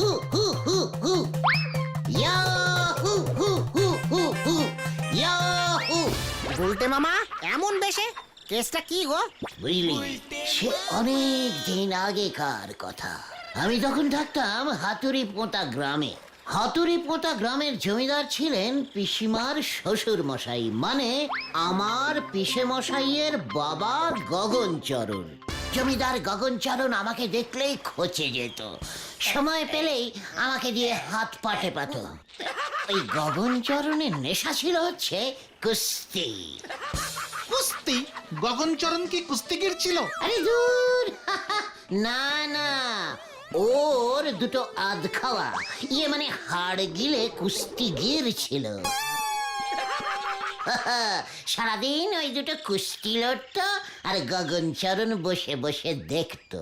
হু হু হু হু Yahoo হু হু হু হু Yahoo. বলতে মামা এমন বেশে কেসটা কি গো? বুঝলি, সে অনেক দিন আগেকার কথা। আমি তখন থাকতাম হাতুড়ি পোঁতা গ্রামে। হাতুড়ি পোঁতা গ্রামের জমিদার ছিলেন পিসিমার শ্বশুর মশাই, মানে আমার পিসে মশাইয়ের বাবা গগনচরণ। জমিদার গগনচরণ আমাকে দেখলেই খচে যেত, সময় পেলেই আমাকে দিয়ে হাত পা টেপাত। ওই গগনচরণের নেশা ছিল হচ্ছে কুস্তি। কুস্তি? গগনচরণ কি কুস্তিগির ছিল? আরে দূর, না না, ওর দুটো আধ খাওয়া, মানে হাড় গিলে কুস্তিগির ছিল। সারাদিন ওই দুটো কুস্তি লড়ত আর গগনচরণ বসে বসে দেখতো।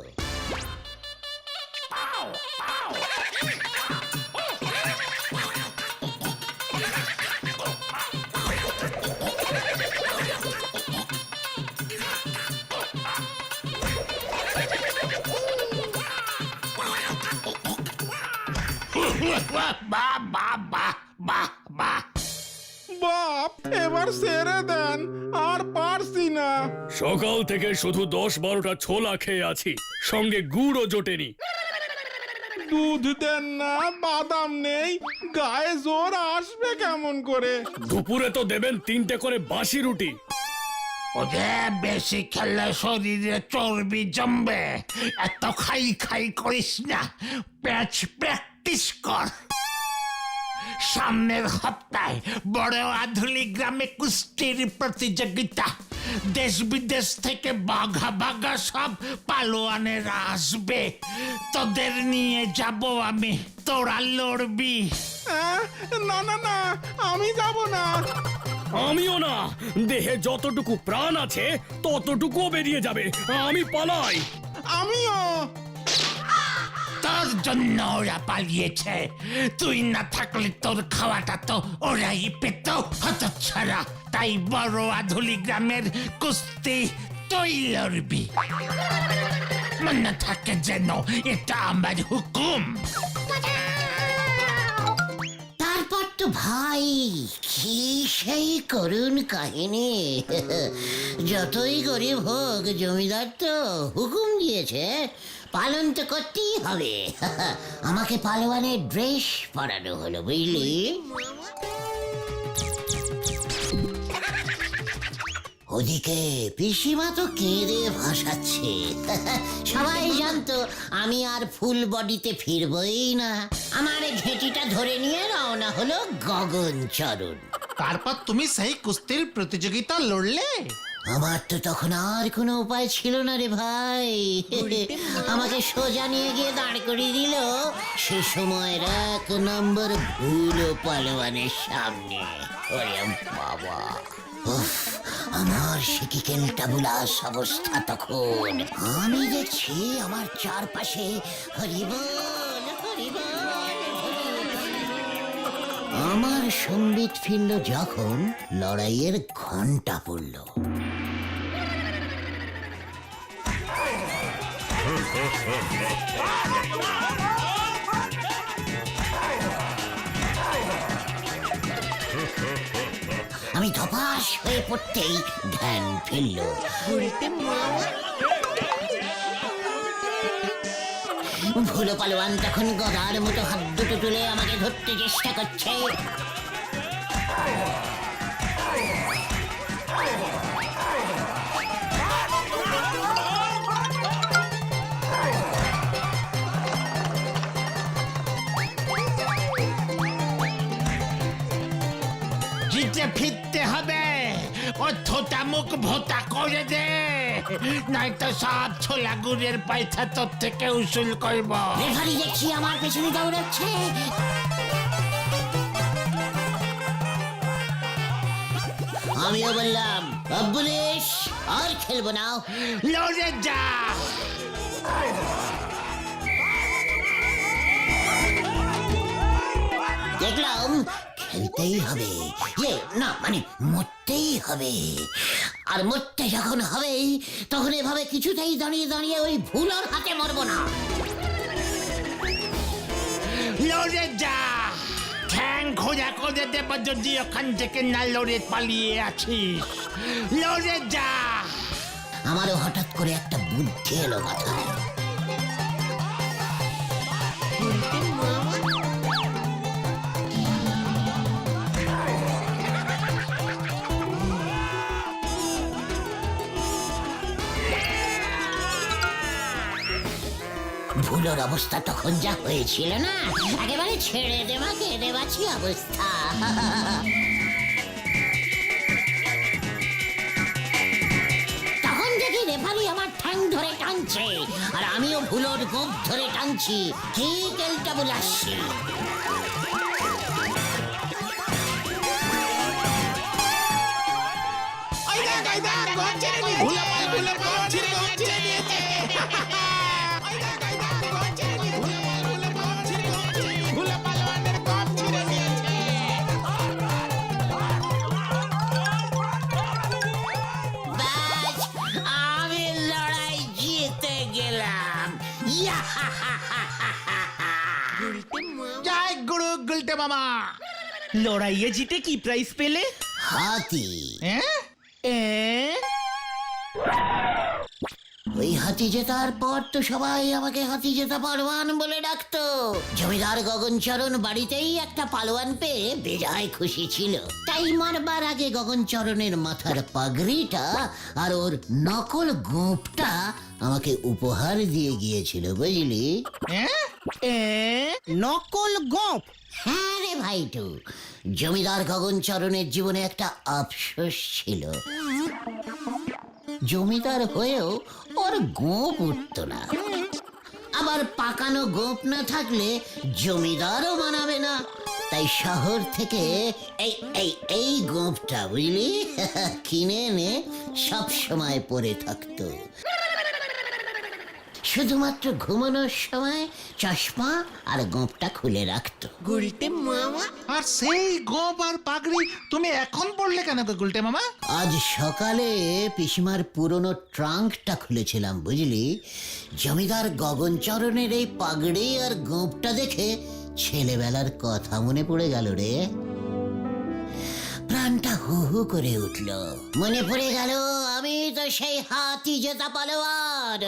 বাপ, এবার সেরে দেন, আর পারছি না। সকাল থেকে শুধু 10-12টা ছোলা খেয়ে আছি, সঙ্গে গুড়ও জোটেনি। দুধ দেন না, বাদাম নেই, গায়ে জোর আসবে কেমন করে? দুপুরে তো দেবেন 3টে করে বাসি রুটি। ওদের বেশি খেললে শরীরে চর্বি জমবে, এত খাই খাই করিস না, প্র্যাকটিস কর। সামনের সপ্তাহে বড় আধুলি গ্রামে কুস্তির প্রতিযোগিতা। দেশ বিদেশ থেকে বাঘা বাঘা সব পালোয়ানেরা আসবে, তোদের নিয়ে যাব আমি, তোরা লড়বি। না না না, আমি যাব না। আমিও না, দেহে যতটুকু প্রাণ আছে ততটুকুও বেরিয়ে যাবে, আমি পালাই। আমিও। তোর জন্য ওরা পালিয়েছে, তুই না থাকলে তোর খাওয়াটা তো ওরাই পেত, হতচ্ছাড়া। তাই বড় আধুলি গ্রামের কুস্তি তুই লড়বি, মনে থাকে যেন এটা আমার হুকুম। তারপর তো ভাই কি সেই করুণ কাহিনী। যতই গরিব হোক, জমিদার তো হুকুম দিয়েছে, পালন তো করতেই হবে। আমাকে পালোয়ানের ড্রেস পরানো হলো, বুঝলি। ওদিকে পিসিমা তো কেঁদে ভাসাচ্ছে। সবাই জানতো আমি আর ফুল বডিতে ফিরবই না। আমার ঘেঁটিটা ধরে নিয়ে রওনা হলো গগনচরণ। তারপর তুমি সেই কুস্তির প্রতিযোগিতা লড়লে? আমার তো তখন আর কোনো উপায় ছিল না রে ভাই। আমাকে সোজা নিয়ে গিয়ে দাঁড় করিয়ে দিল সে সময়ের 1 নম্বর ভুলো পালোয়ানের সামনে। ওরে বাবা, উফ, আমার সে কি কেলটাবুলাস অবস্থা তখন। আমি দেখছি আমার চারপাশে হরিবল হরিবল হরিবল। আমার সম্বিত ফিরল যখন লড়াইয়ের ঘন্টা পড়ল। আমি ধপাস হয়ে পড়তেই ধ্যান ফিরল। ভুলো পালোয়ান তখন গদার মতো হাত দুটো তুলে আমাকে ধরতে চেষ্টা করছে। জিতে ফিরতে হবে, ও থোটা মুখ ভোতা করে দে, নয়তো সব ছোলা গুড়ের পয়সা তোর থেকে উসুল করব। রেফারি দেখছি আমার পেছনে দৌড়াচ্ছে। আমিও বললাম, পুলিশ আর খেলবো না, লড়ে যা। দেখলাম খেলতেই হবে, না মানে মরতেই হবে। আর মরতে যখন হবে তখন এভাবে কিছুতেই দাঁড়িয়ে দাঁড়িয়ে ওই ভুলোর হাতে মরবো না। লড়ে যা, ঠ্যাং খোঁজা করে দেব যদি ওখান থেকে না লড়ে পালিয়ে আছিস। লড়ে যা। আমারও হঠাৎ করে একটা বুদ্ধি এলো মাথায়। ভুলোর অবস্থা তখন যা হয়েছিল না, একেবারে ছেড়ে দেওয়া কেঁদে বাঁচি অবস্থা। তখন দেখি রেফারি আমার ঠ্যাং ধরে টানছে, আর আমিও ভুলোর গোপ ধরে টানছি। কি কেলটা বুলাচ্ছি। ব্যাস, আমি লড়াই জিতে গেলাম। জয় গুরু গুলটে মামা। লড়াইয়ে জিতে কি প্রাইজ পেলে? হাতি। হ্যাঁ, ওই হাতি জেতার পর তো সবাই আমাকে হাতি জেতা পালোয়ান বলে ডাকতো। জমিদার গগনচরণ বাড়িতেই একটা পালোয়ান পেয়ে বেজায় খুশি ছিল। তাই মারবার আগে গগনচরণের মাথার পাগড়িটা আর ওর নকল গোঁপটা আমাকে উপহার দিয়ে গিয়েছিল, বুঝলি? নকল গোপ? হ্যাঁ রে ভাইটু, জমিদার গগনচরণের জীবনে একটা আফসোস ছিল। জমিদার হয়েও ওর গোঁপ উঠত না। আবার পাকানো গোঁপ না থাকলে জমিদারও মানাবে না। তাই শহর থেকে এই এই এই গোঁপটা, বুঝলি, কিনে এনে সব সময় পরে থাকতো। শুধুমাত্র ঘুমানোর সময় চশমা আর গোঁপটা খুলে রাখতো। আর সেই গোপ আর পাগড়ি তুমি এখন পড়লে কেন গো গুলটে মামা? আজ সকালে পিসিমার পুরনো ট্রাঙ্কটা খুলেছিলাম, বুঝলি। জমিদার গগনচরণের এই পাগড়ি আর গোঁপটা দেখে ছেলেবেলার কথা মনে পড়ে গেল রে। প্রাণটা হু হু করে উঠল। মনে পড়ে গেল আমি তো সেই হাতি জেতা পালোয়ান।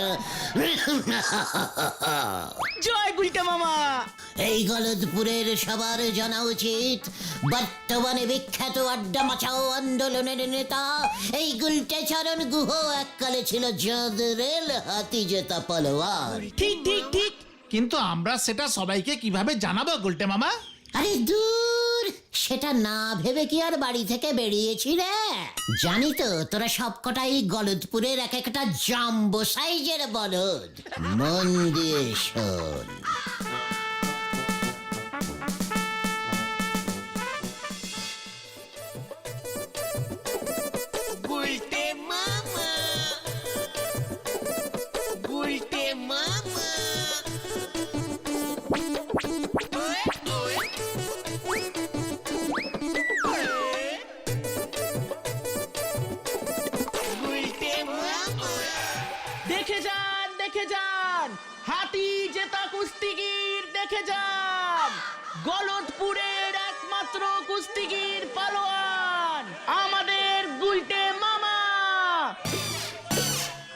জয় গুলটে মামা। এই গলদপুরের সবার জানা উচিত, বর্তমানে বিখ্যাত আড্ডা মাচাও আন্দোলনের নেতা এই গুলটেচরণ গুহ এককালে ছিল জদরেল হাতি জেতা পালোয়ান। ঠিক ঠিক ঠিক। কিন্তু আমরা সেটা সবাইকে কিভাবে জানাবো গুলটে মামা? আরে দূর, সেটা না ভেবে কি আর বাড়ি থেকে বেরিয়েছি রে? জানি তো তোরা সবকটাই গলদপুরের এক একটা জাম্বো সাইজের বলদ। মন দিয়ে শোন। দেখে যান হাতি জেতা কুস্তিগির। দেখে যান গলদপুরের একমাত্র কুস্তিগির পালোয়ান আমাদের গুলটে মামা।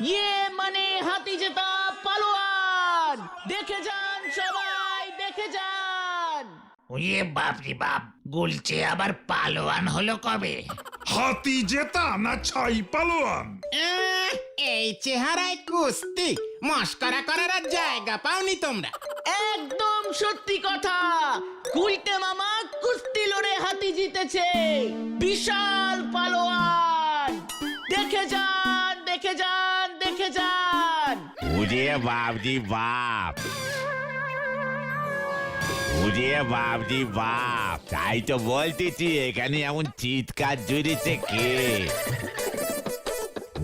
ইয়ে মানে হাতি জেতা পালোয়ান। দেখে যান সবাই, দেখে যান। ওয়ে বাপ রে বাপ, গুলচে আবার পালোয়ান হলো কবে? হাতি জেতা না ছাই পালোয়ান? এই চেহারায় কুস্তি মস্করা করার আর জায়গা পাওনি তোমরা। একদম সত্যি কথা। গুলটে মামা কুস্তি লড়ে হাতি জিতেছে। বিশাল পালোয়ান। দেখে যান, দেখে যান, দেখে যান। ওরে বাপজি বাপ, ওরে বাপজি বাপ, তাই তো বলতেছি এখানে এমন চিৎকার জুড়েছে কে?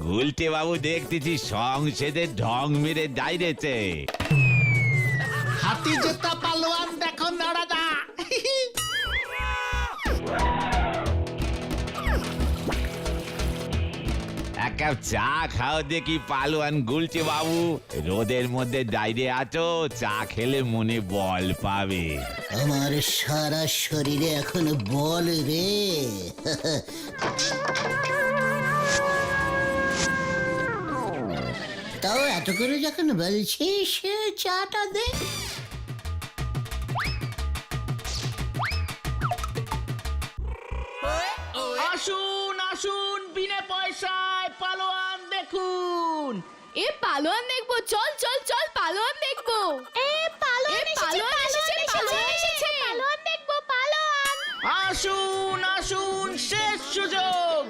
গুলটে বাবু দেখতেছি সংসদে ঢং মেরে দাঁড়িয়েছে। হাতি জেতা পালোয়ান দেখো নড়াদা। এক কাপ চা খাও দেখি পালোয়ান গুলছে বাবু। রোদের মধ্যে দাঁড়িয়ে আছো, চা খেলে মনে বল পাবে। আমার সারা শরীরে এখন বল রে। তাও এত করে যখন বলছিস চাটা দে। আসুন আসুন বিনা পয়সায় পালোয়ান দেখুন। এ পালোয়ান দেখবো, চল চল চল পালোয়ান দেখবো। পালোয়ান এসেছে, পালোয়ান দেখবো, পালোয়ান। আসুন আসুন, শেষ সুযোগ,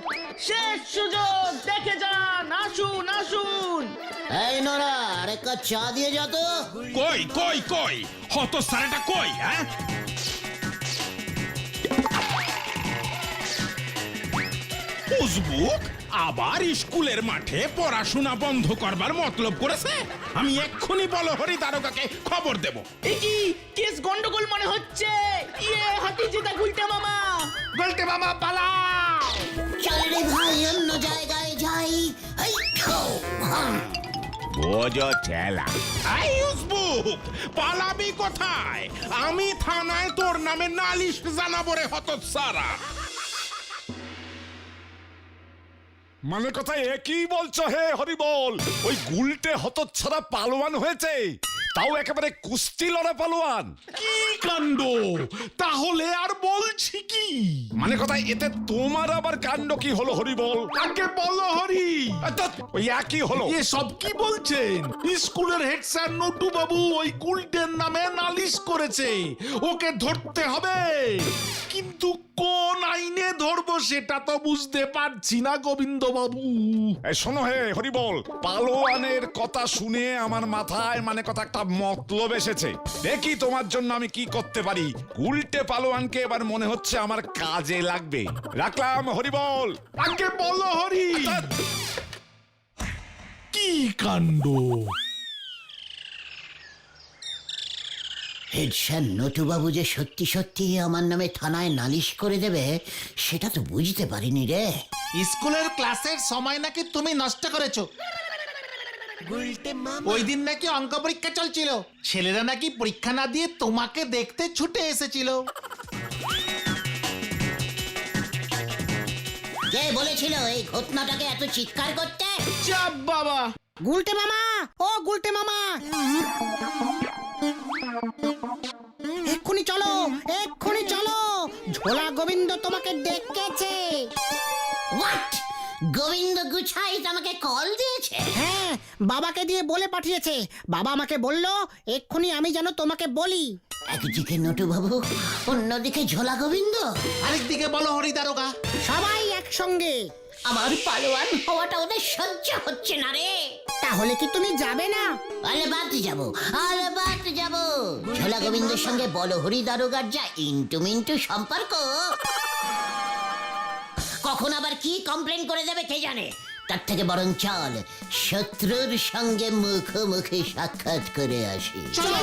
শেষ সুযোগ, দেখে যান। আসুন আসুন। এই নোরা, আরে কাপ চা দিয়ে যা তো। কই কই কই হত সারাটা কই? হ্যাঁ, উজবুক আবার স্কুলের মাঠে পড়াশোনা বন্ধ করবার মতলব করেছে। আমি এক্ষুনি বলহরি দারোগাকে খবর দেব। এ কি কেস গন্ডগোল মনে হচ্ছে। ইয়ে হাতি জেতা গুলটে মামা। বলতে মামা পালাও। চল রে ভাই, অন্য জায়গায় যাই। এই খাও, হাম। বোঝো ঠেলা। এই উজবুক, পালাবি কোথায়? আমি থানায় তোর নামে নালিশ জানাবো রে হতচ্ছাড়া। মানে কথা একই বলছো হে হরিবল? ওই গুলটে হতচ্ছাড়া পালোয়ান হয়েছে, তাও একেবারে কুস্তি লড়া পালোয়ান। কি কাণ্ড! তাহলে আর বলছি কি? মানে কথা এতে তোমার আবার কাণ্ড কি হলো হরিবল? আগে বলো হরি। ওই একই হলো। এসব কি বলছেন? স্কুলের হেড স্যার নটু বাবু ওই গুলটের নামে নালিশ করেছে, ওকে ধরতে হবে। কিন্তু কোন আইনে ধরবো সেটা তো বুঝতে পারছি না গোবিন্দ বাবু। এই শোনো হে হরিবল, পালোয়ানের কথা শুনে আমার মাথায় মানে কথা একটা মতলব এসেছে। দেখি তোমার জন্য আমি কি করতে পারি। উল্টে পালোয়ানকে এবার মনে হচ্ছে আমার কাজে লাগবে। রাখলাম হরিবল। আগে বলো হরি। কি কাণ্ড! হেড স্যার নটুবাবু যে সত্যি সত্যি আমার নামে থানায় নালিশ করে দেবে সেটা তো বুঝতে পারিনি রে। স্কুলের ক্লাসের সময় নাকি তুমি নষ্ট করেছো। ওই দিন নাকি অঙ্ক পরীক্ষা চলছিল, ছেলেরা নাকি পরীক্ষা না দিয়ে তোমাকে দেখতে ছুটে এসেছিল। কে বলেছিল এই ঘটনাটাকে এত চিৎকার করতে? চাপ বাবা। গুলটে মামা, ও গুলটে মামা, এক্ষুনি চলো, এক্ষুনি চলো, ঝোলা গোবিন্দ তোমাকে ডেকেছে। হোয়াট? গোবিন্দ গুছাই আমাকে কল দিয়েছে? হ্যাঁ, বাবাকে দিয়ে বলে পাঠিয়েছে। বাবা আমাকে বললো এক্ষুনি আমি যেন তোমাকে বলি। একদিকে নটুবাবু, অন্যদিকে ঝোলা গোবিন্দ, আরেকদিকে বলো হরি দারোগা। সবাই একসঙ্গে। আমার পালোয়ান হওয়াটা ওদের সহ্য হচ্ছে না রে। তাহলে কি তুমি যাবে না? আলেবাদ যাবো, আলেবাদ যাবো। ঝোলা গোবিন্দের সঙ্গে বলহরি দারোগার যা ইন্টু মিন্টু সম্পর্ক, কখন আবার কি কমপ্লেন করে দেবে কে জানে। তার থেকে বরং চল শত্রুর সঙ্গে মুখোমুখি সাক্ষাৎ করে আসি। চলো।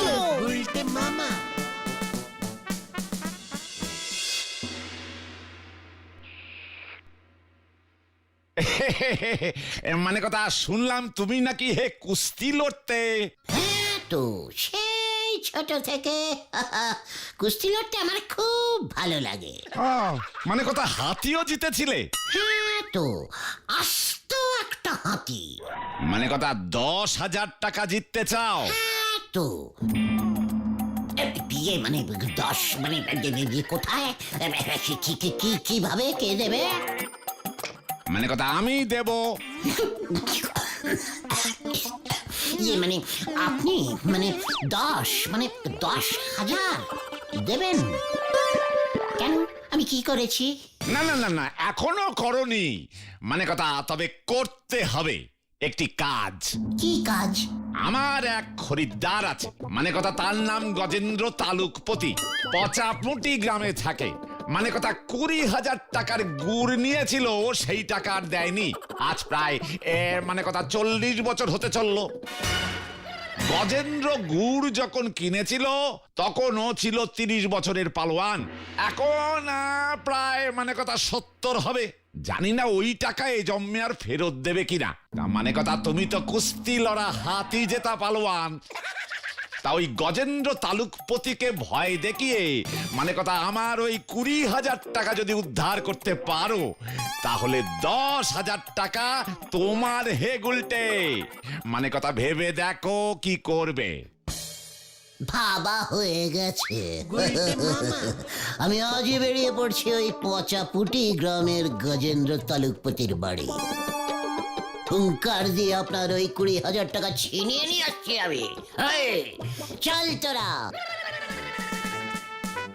মানে কথা শুনলাম তুমি নাকি হে কুস্তি লড়তে। হ্যাঁ তো, সেই ছোট থেকে কুস্তি লড়তে আমার খুব ভালো লাগে। মানে কথা হাতিও জিতেছিলে? হ্যাঁ তো, আস্ত একটা হাতি। মানে কথা 10,000 টাকা জিততে চাও? হ্যাঁ তো, বিয়ে মানে 10 মানে কোথায়, কিভাবে, কে দেবে? মানে কথা আমি দেব। ইয়ে মানে আপনি মানে 10,000 দেবেন? কেন, আমি কি করেছি? না না না না, এখনো করনি। মানে কথা তবে করতে হবে একটি কাজ। কি কাজ? আমার এক খরিদ্দার আছে, মানে কথা তার নাম গজেন্দ্র তালুকপতি, পচাপুটি গ্রামে থাকে। মানে কথা 20,000 টাকার গুড় নিয়েছিল, সেই টাকা আর দেয়নি। আজ প্রায় মানে কথা 40 বছর হতে চললো। গজেন্দ্র গুড় যখন কিনেছিল তখন ও ছিল 30 বছরের পালোয়ান, এখন প্রায় মানে কথা 70 হবে। জানি না ওই টাকা এই জন্মে আর ফেরত দেবে কিনা। তা মানে কথা তুমি তো কুস্তি লড়া হাতি জেতা পালোয়ান, তা ওই গজেন্দ্র তালুকপতিকে ভয় দেখিয়ে মানে কথা আমার ওই 20,000 টাকা যদি উদ্ধার করতে পারো তাহলে 10,000 টাকা তোমার হে গুলটে। মানে কথা ভেবে দেখো কি করবে। ভাবা হয়ে গেছে। আমি আজই বেরিয়ে পড়ছি ওই পচাপুটি গ্রামের গজেন্দ্র তালুকপতির বাড়ি। হুঙ্কার দিয়ে আপনার ওই 20,000 টাকা ছিনিয়ে নিয়ে আসছি আমি। চল তোরা।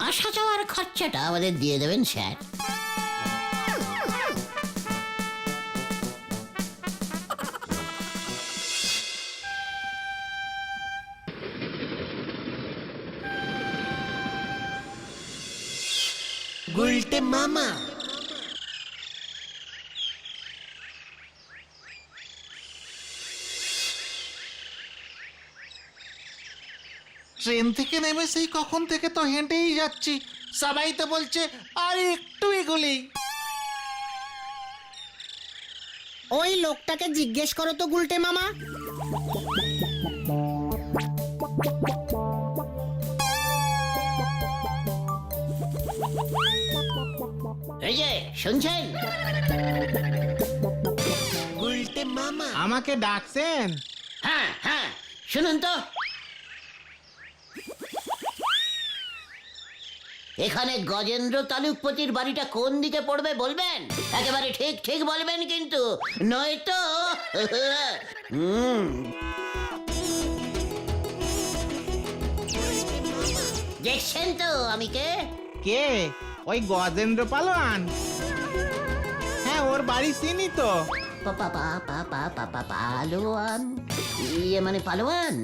আসা যাওয়ার খরচাটা আমাদের দিয়ে দেবেন স্যার। গুলটে মামা। ট্রেন থেকে নেমে সেই কখন থেকে তো হেঁটেই যাচ্ছি, সবাই তো বলছে আর একটু এগোলেই। ওই লোকটাকে জিজ্ঞেস করো তো গুলটে মামা। এই যে শুনছেন? গুলটে মামা। আমাকে ডাকছেন? হ্যাঁ হ্যাঁ, শুনুন তো। এখানে গজেন্দ্র তালুকপতির বাড়িটা কোন দিকে পড়বে বলবেন? একেবারে ঠিক ঠিক বলবেন কিন্তু, নয়তো দেখছেন তো আমি কে? কে? ওই গজেন্দ্র পালোয়ান? হ্যাঁ, ওর বাড়ি চিনি তো। পালোয়ান? ইয়ে মানে পালোয়ান?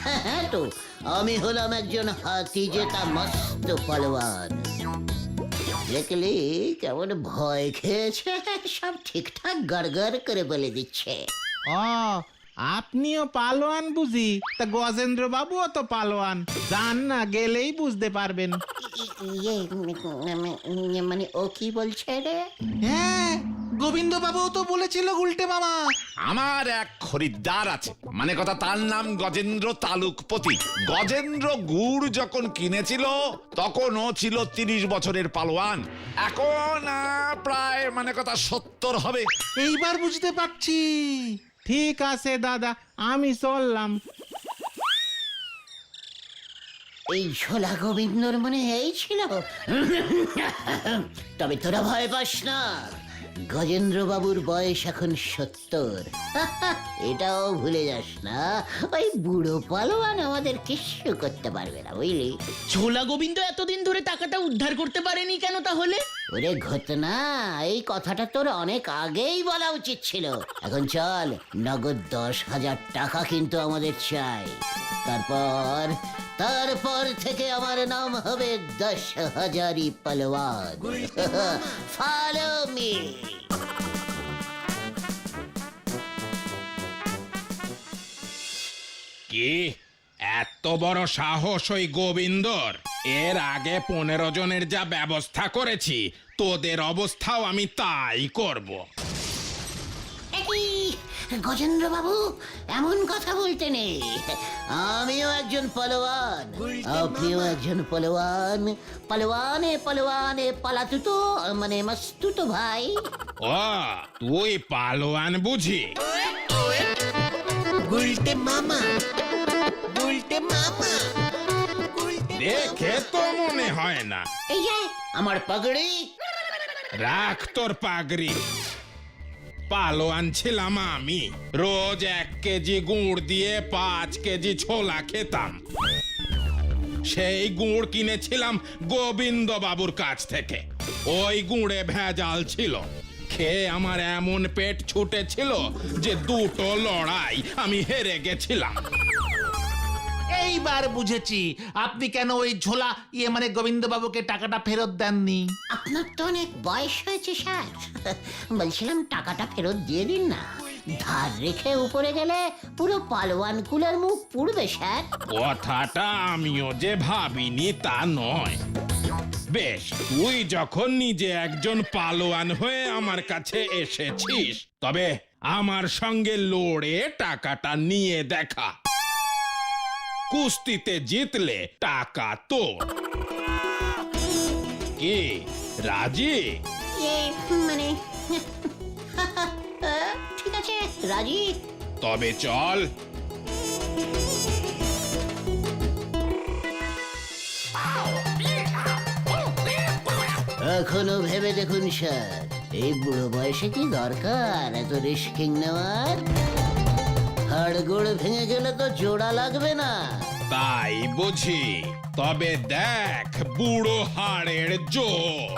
হ্যাঁ তো, আমি হলাম একজন হাতি জেতা মস্ত পালোয়ান। দেখলি কেমন ভয় খেয়েছে, সব ঠিকঠাক গড়গড় করে বলে দিচ্ছে। ও, আপনিও পালোয়ান বুঝি? তা গজেন্দ্র বাবুও তো পালোয়ান, যান না, গেলেই বুঝতে পারবেন। ইয়ে মানে ও কি বলছে রে? হ্যাঁ, গোবিন্দ বাবু তো বলেছিল গুলটে মামা। আমার এক খরিদ্দার আছে, মানে কথা তার নাম গজেন্দ্র তালুকপতি। গজেন্দ্র গুড় যখন কিনেছিল তখন ও ছিল 30 বছরের পালোয়ান, এখন প্রায় মানে কথা 70 হবে। এইবার বুঝতে পারছি। ঠিক আছে দাদা, আমি চললাম। এই ছোলা গোবিন্দর মনে এই ছিল। তবে তোরা ভয় পাস না, গজেন্দ্র বাবুর বয়স এখন 70। এটাও ভুলে যাস না, ওই বুড়ো পালোয়ান আমাদের কিছু করতে পারবে না, বুঝলি? ছোলা গোবিন্দ এতদিন ধরে টাকাটা উদ্ধার করতে পারেনি কেন তাহলে? ওরে ঘটনা, এই কথাটা তোর অনেক আগেই বলা উচিত ছিল। এখন চল, নগদ 10,000 টাকা কিন্তু আমাদের চাই। তারপর থেকে আমার নাম হবে 10,000ই পালোয়ান। Follow me. কি এত বড় সাহস ওই গোবিন্দর? এর আগে 15 জনের যা ব্যবস্থা করেছি, তোদের অবস্থাও আমি তাই করব। গজেন্দ্র বাবু, এমন কথা বলতে নেই। আমিও একজন পালোয়ান, আপনিও একজন পালোয়ান। পালোয়ানে পালোয়ানে পালাতুতো মানে মাস্তুতো ভাই। ও, তুই পালোয়ান বুঝি? গুলটে মামা। গুলটে মামা। দেখে তো মনে হয় না। এই যে আমার পাগড়ি। রাখ তোর পাগড়ি। পালোয়ান ছিলাম আমি, রোজ 1 কেজি গুড় দিয়ে 5 কেজি ছোলা খেতাম। সেই গুড় কিনেছিলাম গোবিন্দ বাবুর কাছ থেকে। ওই গুড়ে ভেজাল ছিল। খেয়ে আমার এমন পেট ছুটেছিল যে 2টো লড়াই আমি হেরে গেছিলাম। এইবার বুঝেছি আপনি কেন ওই ঝোলা মানে গোবিন্দ বাবুকে টাকাটা ফেরত দেননি। আপনার তো অনেক বয়স হয়েছে স্যার, বলছিলাম টাকাটা ফেরত দিয়ে দিন না। ধার রেখে উপরে গেলে পুরো পালোয়ান কুলের মুখ পুড়বে স্যার। কথাটা আমিও যে ভাবিনি তা নয়। বেশ, তুই যখন নিজে একজন পালোয়ান হয়ে আমার কাছে এসেছিস, তবে আমার সঙ্গে লড়ে টাকাটা নিয়ে দেখা। কুস্তিতে জিতলে টাকা তোর। কি রাজি? মানে ঠিক আছে, রাজি। তবে চল। এখনো ভেবে দেখুন স্যার, এই বুড়ো বয়সে কি দরকার এত রিস্কিং নেওয়ার? হাড়গোড় ভেঙে গেলে তো জোড়া লাগবে না। তাই বুঝি? তবে দেখ বুড়ো হাড়ের জোর।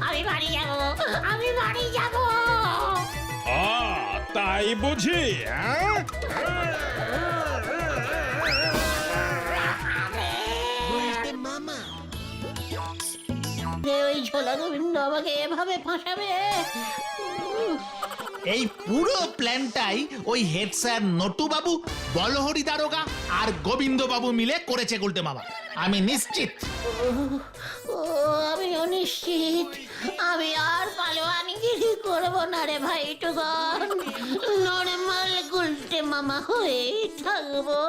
আমি বাড়ি যাবো, আমি বাড়ি যাবো। তাই বুঝি? ওই ঝোলা গোবিন্দ আমাকে এভাবে ফাঁসাবে? এই পুরো প্ল্যানটাই ওই হেড স্যার নটু বাবু, বলহরি দারোগা আর গোবিন্দ বাবু মিলে করেছে গুলটে মামা, আমি নিশ্চিত। ও আমি অনিশ্চিত, আমি আর পালোয়ানিগিরি করবো না রে ভাই টুকন, নরমাল গুলটে মামা হয়ে থাকবো।